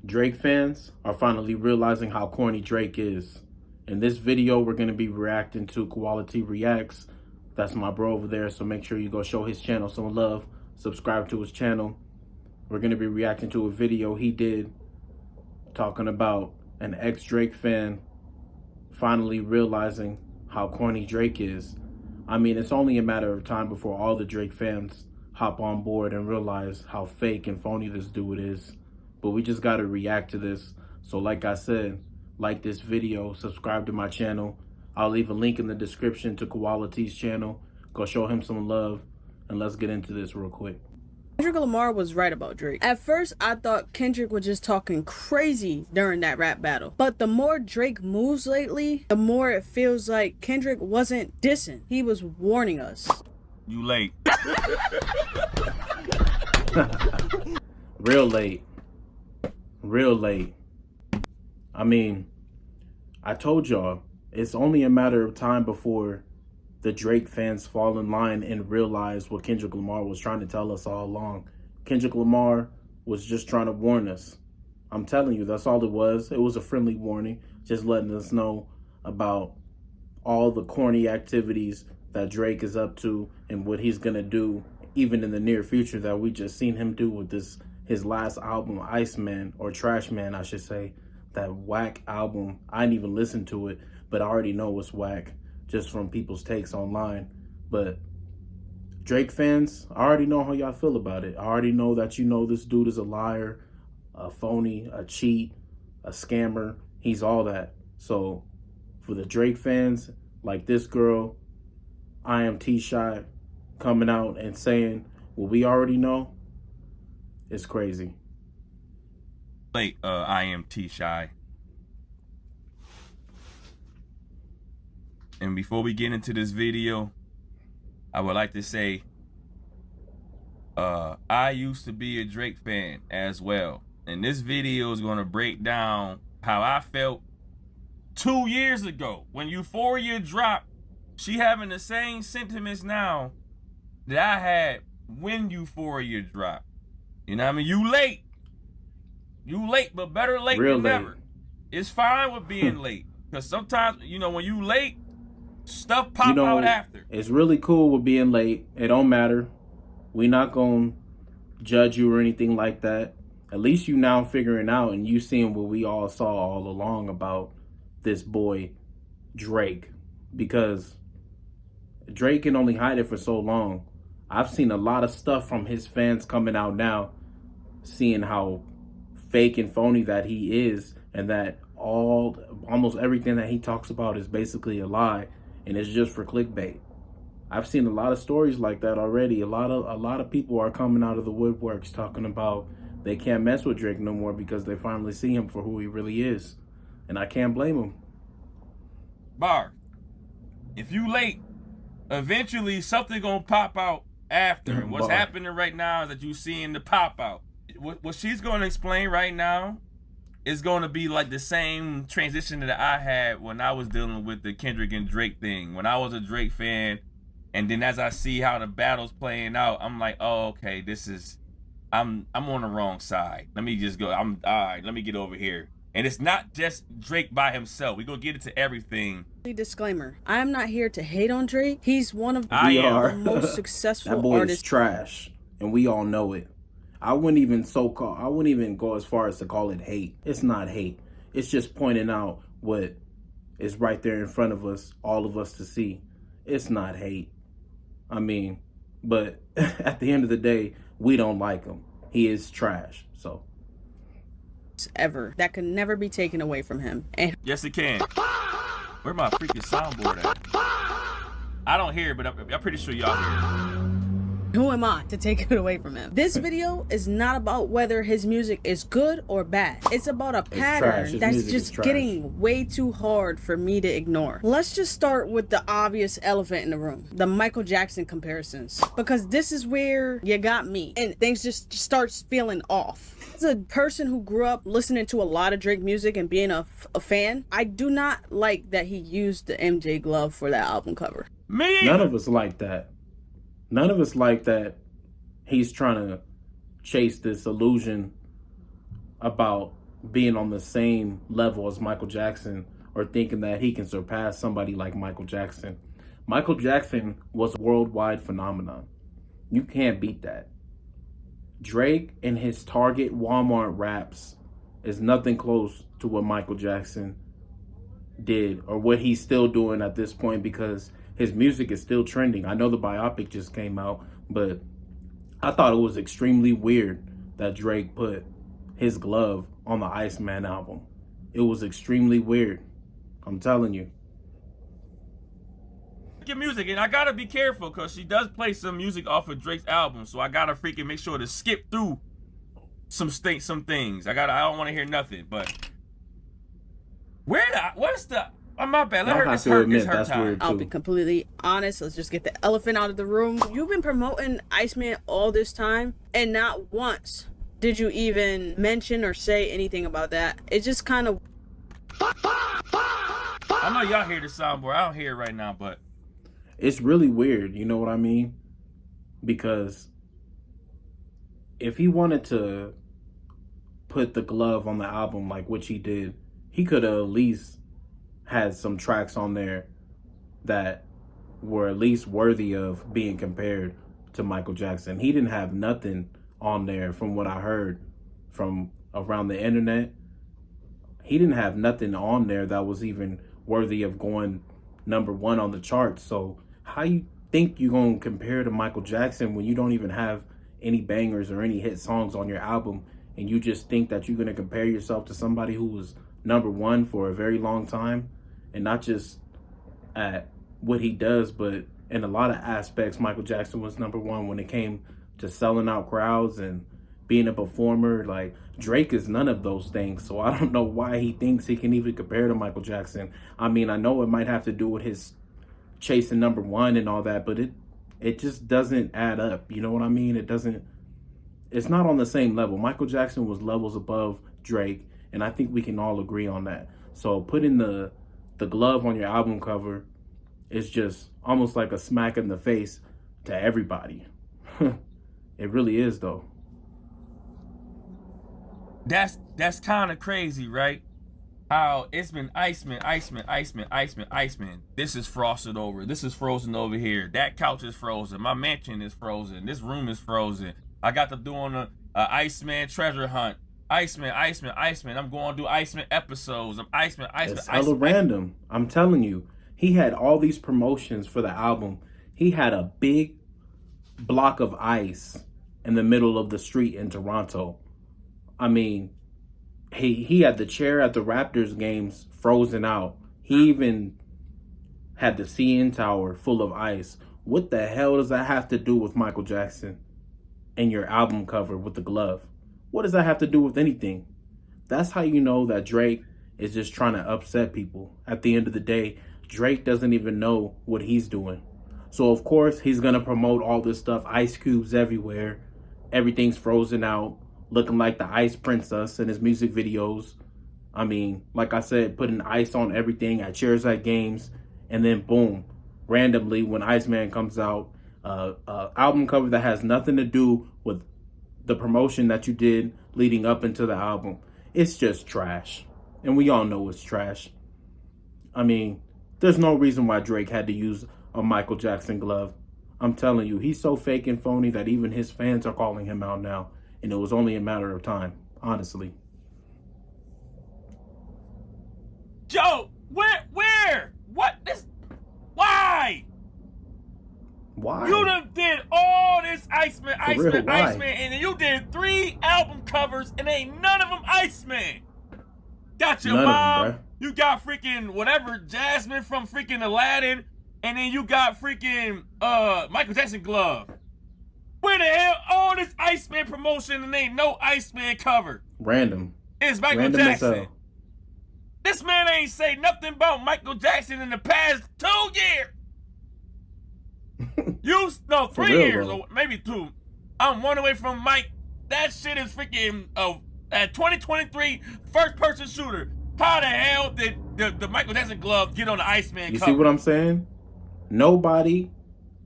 Drake fans are finally realizing how corny Drake is. In this video, we're going to be reacting to Quality Reacts. That's my bro over there, so make sure you go show his channel some love. Subscribe to his channel. We're going to be reacting to a video he did talking about an ex-Drake fan finally realizing how corny Drake is. I mean, it's only a matter of time before all the Drake fans hop on board and realize how fake and phony this dude is. But we just got to react to this. So like I said, like this video, subscribe to my channel. I'll leave a link in the description to Quality's channel. Go show him some love, and let's get into this real quick. Kendrick Lamar was right about Drake. At first, I thought Kendrick was just talking crazy during that rap battle. But the more Drake moves lately, the more it feels like Kendrick wasn't dissing. He was warning us. You late. Real late. Real late. I mean, I told y'all, it's only a matter of time before the Drake fans fall in line and realize what Kendrick Lamar was trying to tell us all along. Kendrick Lamar was just trying to warn us. I'm telling you, that's all it was. It was a friendly warning, just letting us know about all the corny activities that Drake is up to and what he's gonna do even in the near future that we just seen him do with his last album, Iceman, or Trash Man, I should say. That whack album. I didn't even listen to it, but I already know it's whack just from people's takes online. But Drake fans, I already know how y'all feel about it. I already know that you know this dude is a liar, a phony, a cheat, a scammer. He's all that. So for the Drake fans, like this girl, I am T-Shy, coming out and saying what we already know, it's crazy. Late, I am T-Shy. And before we get into this video, I would like to say, I used to be a Drake fan as well. And this video is going to break down how I felt 2 years ago when Euphoria dropped. She having the same sentiments now that I had when Euphoria dropped. You know what I mean? You late. You late, but better late than never. It's fine with being late. Because sometimes, you know, when you late, stuff pop out after. It's really cool with being late. It don't matter. We not going to judge you or anything like that. At least you now figuring out and you seeing what we all saw all along about this boy, Drake. Because Drake can only hide it for so long. I've seen a lot of stuff from his fans coming out now, seeing how fake and phony that he is, and that almost everything that he talks about is basically a lie, and it's just for clickbait. I've seen a lot of stories like that already. A lot of people are coming out of the woodworks talking about they can't mess with Drake no more because they finally see him for who he really is, and I can't blame him. Bar, if you late, eventually something gonna pop out after. And what's happening right now is that you seeing the pop out. What she's going to explain right now is going to be like the same transition that I had when I was dealing with the Kendrick and Drake thing. When I was a Drake fan, and then as I see how the battle's playing out, I'm like, oh, okay, I'm on the wrong side. Let me just go. All right, let me get over here. And it's not just Drake by himself. We're going to get into everything. Disclaimer, I am not here to hate on Drake. He's one of the most successful that boy artists. Is trash, and we all know it. I wouldn't even go as far as to call it hate. It's not hate. It's just pointing out what is right there in front of us, all of us to see. It's not hate. I mean, but at the end of the day, we don't like him. He is trash, so. Ever. That can never be taken away from him. And yes, it can. Where my freaking soundboard at? I don't hear it, but I'm pretty sure y'all hear it. who am I to take it away from him? This video is not about whether his music is good or bad. It's about a pattern that's just getting way too hard for me to ignore. Let's just start with the obvious elephant in the room, the Michael Jackson comparisons, because this is where you got me and things just starts feeling off. As a person who grew up listening to a lot of Drake music and being a fan, I do not like that he used the MJ glove for that album cover. None of us like that. None of us like that he's trying to chase this illusion about being on the same level as Michael Jackson or thinking that he can surpass somebody like Michael Jackson. Michael Jackson was a worldwide phenomenon. You can't beat that. Drake and his Target Walmart raps is nothing close to what Michael Jackson did or what he's still doing at this point, because his music is still trending. I know the biopic just came out, but I thought it was extremely weird that Drake put his glove on the Iceman album. It was extremely weird. I'm telling you. Your music, and I gotta be careful because she does play some music off of Drake's album, so I gotta freaking make sure to skip through some things. I don't want to hear nothing. But what's the? Oh, my bad. Let her. It's her time. I'll be completely honest. Let's just get the elephant out of the room. You've been promoting Iceman all this time, and not once did you even mention or say anything about that. It just kind of. I know y'all hear the soundboard. I don't hear it right now, but. It's really weird, you know what I mean? Because if he wanted to put the glove on the album like which he did, he could have at least had some tracks on there that were at least worthy of being compared to Michael Jackson. He didn't have nothing on there from what I heard from around the internet. He didn't have nothing on there that was even worthy of going #1 on the charts. So how you think you're going to compare to Michael Jackson when you don't even have any bangers or any hit songs on your album, and you just think that you're going to compare yourself to somebody who was #1 for a very long time, and not just at what he does, but in a lot of aspects, Michael Jackson was #1 when it came to selling out crowds and being a performer. Like, Drake is none of those things, so I don't know why he thinks he can even compare to Michael Jackson. I mean, I know it might have to do with his chasing #1 and all that, but it just doesn't add up. You know what I mean? It's not on the same level. Michael Jackson was levels above Drake, and I think we can all agree on that. So putting the glove on your album cover is just almost like a smack in the face to everybody. It really is, though. That's kind of crazy, right? How it's been Iceman. This is frosted over. This is frozen over here. That couch is frozen. My mansion is frozen. This room is frozen. I got to do on a Iceman treasure hunt. Iceman. I'm going to do Iceman episodes. Iceman. It's hella random. I'm telling you. He had all these promotions for the album. He had a big block of ice in the middle of the street in Toronto. I mean, he had the chair at the Raptors games frozen out. He even had the CN Tower full of ice. What the hell does that have to do with Michael Jackson and your album cover with the glove? What does that have to do with anything? That's how you know that Drake is just trying to upset people. At the end of the day, Drake doesn't even know what he's doing. So, of course, he's going to promote all this stuff. Ice cubes everywhere. Everything's frozen out. Looking like the Ice Princess in his music videos. I mean, like I said, putting ice on everything at chairs at games. And then boom, randomly when Iceman comes out, album cover that has nothing to do with the promotion that you did leading up into the album. It's just trash. And we all know it's trash. I mean, there's no reason why Drake had to use a Michael Jackson glove. I'm telling you, he's so fake and phony that even his fans are calling him out now. And it was only a matter of time, honestly. Joe, where? What? Why? Why? You done did all this Iceman, and then you did 3 album covers, and ain't none of them Iceman. Got your mom, you got freaking whatever, Jasmine from freaking Aladdin, and then you got freaking Michael Jackson glove. Where the hell all this Iceman promotion and ain't no Iceman cover? Random. It's Michael Jackson. This man ain't say nothing about Michael Jackson in the past 2 years. 3 years, or maybe 2. I'm 1 away from Mike. That shit is freaking a 2023 first-person shooter. How the hell did the Michael Jackson glove get on the Iceman cover? You see what I'm saying? Nobody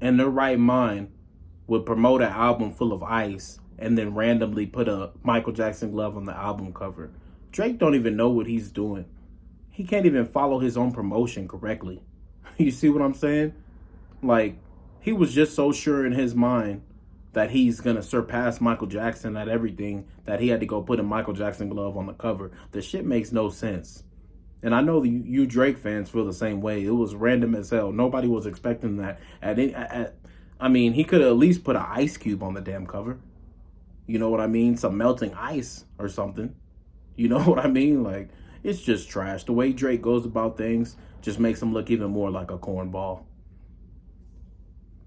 in their right mind would promote an album full of ice and then randomly put a Michael Jackson glove on the album cover. Drake don't even know what he's doing. He can't even follow his own promotion correctly. You see what I'm saying? Like, he was just so sure in his mind that he's going to surpass Michael Jackson at everything that he had to go put a Michael Jackson glove on the cover. The shit makes no sense. And I know you Drake fans feel the same way. It was random as hell. Nobody was expecting that. I mean, he could have at least put an ice cube on the damn cover. You know what I mean? Some melting ice or something. You know what I mean? Like, it's just trash. The way Drake goes about things just makes him look even more like a cornball.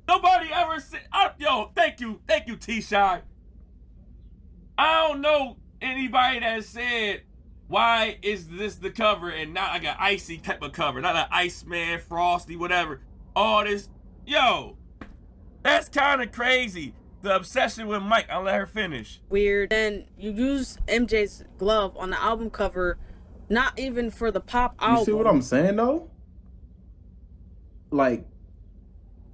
Nobody ever said, yo, thank you, T-Shy. I don't know anybody that said, why is this the cover and not like an icy type of cover, not an Iceman, Frosty, whatever. All this, yo, that's kind of crazy. The obsession with Mike. I'll let her finish. Weird. Then you use MJ's glove on the album cover, not even for the pop album. You see what I'm saying, though? Like,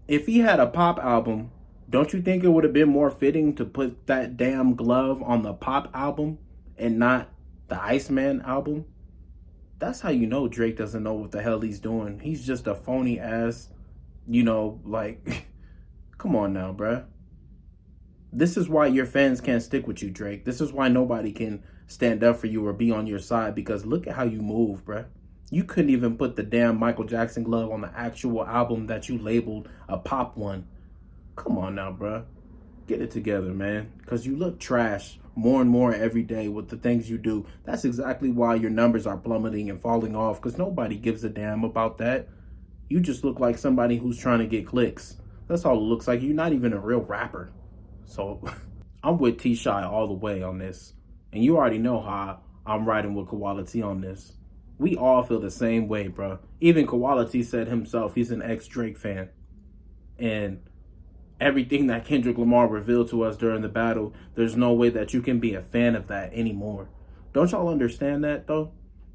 if he had a pop album, don't you think it would have been more fitting to put that damn glove on the pop album and not the Iceman album? That's how you know Drake doesn't know what the hell he's doing. He's just a phony ass, like, come on now, bruh. This is why your fans can't stick with you, Drake. This is why nobody can stand up for you or be on your side, because look at how you move, bruh. You couldn't even put the damn Michael Jackson glove on the actual album that you labeled a pop one. Come on now, bruh. Get it together, man. Because you look trash more and more every day with the things you do. That's exactly why your numbers are plummeting and falling off, because nobody gives a damn about that. You just look like somebody who's trying to get clicks. That's all it looks like. You're not even a real rapper. So I'm with T-Shy all the way on this. And you already know how I'm riding with Koala T on this. We all feel the same way, bro. Even Koala T said himself he's an ex-Drake fan. And everything that Kendrick Lamar revealed to us during the battle, there's no way that you can be a fan of that anymore. Don't y'all understand that, though?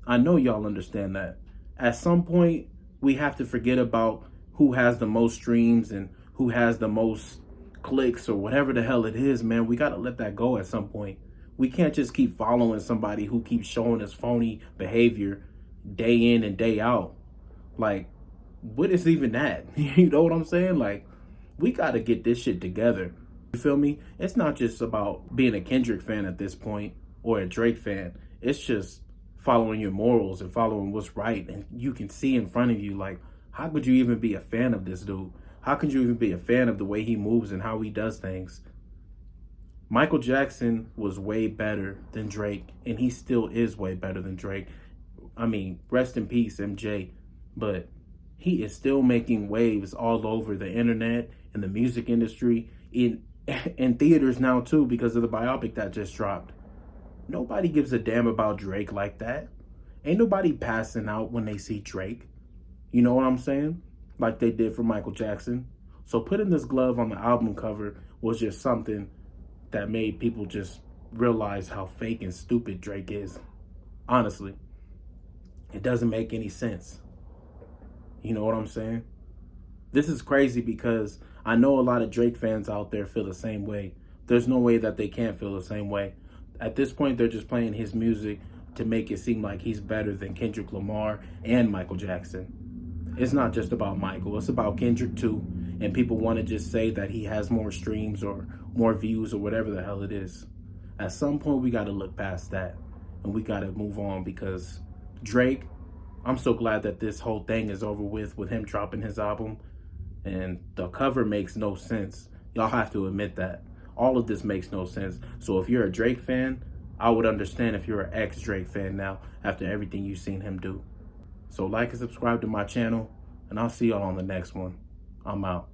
I know y'all understand that. At some point, we have to forget about who has the most streams and who has the most clicks or whatever the hell it is, man. We got to let that go at some point. We can't just keep following somebody who keeps showing us phony behavior day in and day out. Like, what is even that? You know what I'm saying? Like, we got to get this shit together. You feel me? It's not just about being a Kendrick fan at this point or a Drake fan. It's just following your morals and following what's right. And you can see in front of you, like, how could you even be a fan of this dude? How could you even be a fan of the way he moves and how he does things? Michael Jackson was way better than Drake, and he still is way better than Drake. I mean, rest in peace, MJ. But he is still making waves all over the internet, in the music industry, in theaters now too, because of the biopic that just dropped. Nobody gives a damn about Drake like that. Ain't nobody passing out when they see Drake. You know what I'm saying? Like they did for Michael Jackson. So putting this glove on the album cover was just something that made people just realize how fake and stupid Drake is. Honestly, it doesn't make any sense. You know what I'm saying? This is crazy because I know a lot of Drake fans out there feel the same way. There's no way that they can't feel the same way. At this point, they're just playing his music to make it seem like he's better than Kendrick Lamar and Michael Jackson. It's not just about Michael, it's about Kendrick too. And people want to just say that he has more streams or more views or whatever the hell it is. At some point, we got to look past that and we got to move on, because Drake, I'm so glad that this whole thing is over with him dropping his album. And the cover makes no sense. Y'all have to admit that. All of this makes no sense. So if you're a Drake fan, I would understand if you're an ex-Drake fan now after everything you've seen him do. So like and subscribe to my channel, and I'll see y'all on the next one. I'm out.